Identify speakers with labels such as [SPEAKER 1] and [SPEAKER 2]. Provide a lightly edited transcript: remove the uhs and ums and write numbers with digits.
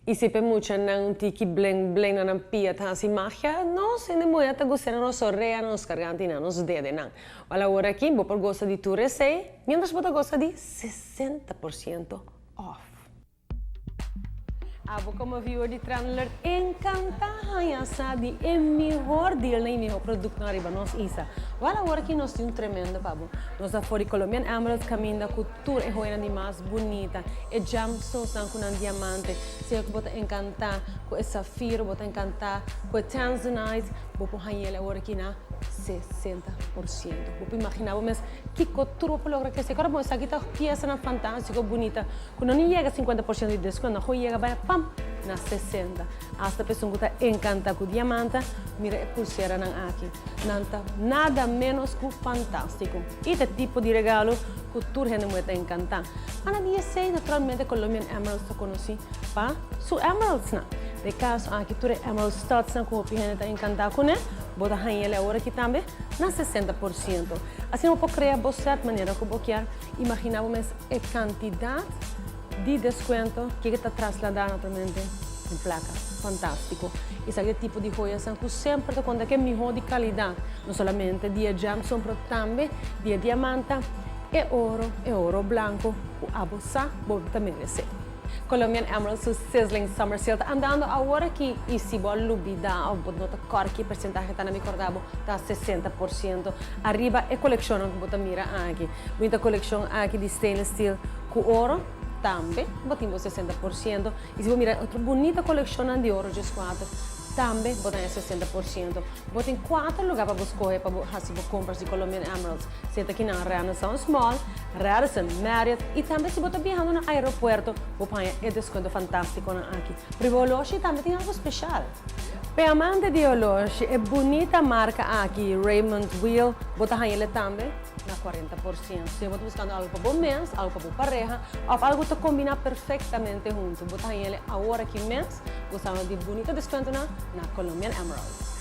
[SPEAKER 1] E se per mucha não tiki bling bling na pia ta si magia, no se ne moia ta gostare no sorrea nos carganti na nos dede nan. Olha agora aqui, vou por gosta de tu recei, mientras vou gosta de 60% off. Abo como viu de Trandler encantada ya sabe é melhor deal nem melhor produto na arriba nós isa. Olha agora aqui nós temos um tremendo pabo. Nós da fora Colombian Emerald caminho da cultura é joia de mais bonita. É gemstones com um diamante. Se eu botar encantar com esse safiro, botar encantar com o tanzanite, vou pôr ele agora aqui na 60%. Vou imaginar, mas que cultura vou lograr que se agora vou aqui tá peça na fantástica, bonita. Quando não chega a 50% de desconto, não chega vai pam na 60. Hasta pessoa que está encantada com o diamante, mira a pulseira aqui. Nada menos que fantástico. Este tipo de regalo que tu gente muito encantada. Ana dia sei naturalmente Colombian Emeralds eu conheci pa su Emeralds na. De caso aqui tu Emerald Studs na como gente está encantada com ele, bota ele agora aqui também na 60%. Assim eu posso criar você de maneira que eu vou imaginamos a quantidade de desconto que está trasladando naturalmente em placa. Fantástico. Esse é o tipo de joias que sempre te conta que é melhor de qualidade. Não somente de gemstone, mas também de diamante e ouro branco. A bolsa, vou também receber. Colombian Emerald su Sizzling Summer Sale andando agora aqui e se vuole lubida o nota corki percentaje tá na me acordavo tá 60% arriba e collection que bota mira aqui muita collection aqui de stainless steel com ouro também botimos 60% e se vou mirar outra bonita collection de ouro just 4 também botam 60%. Botem 4 lugares para escolher para fazer compras de Colombian Emeralds. Senta aqui na Renaissance Mall, Radisson, Marriott e também se botar viajando no aeroporto, vou pagar desconto fantástico aqui. Para o Oloshi também tem algo especial. Para amante de Oloshi, é bonita marca aqui, Raymond Wheel, botar ele também na 40%. Se eu estou buscando algo para o mês, algo para a pareja, ou algo que combina perfeitamente junto, botar ele agora aqui mês, gostando de bonito desconto na Colombian Emerald.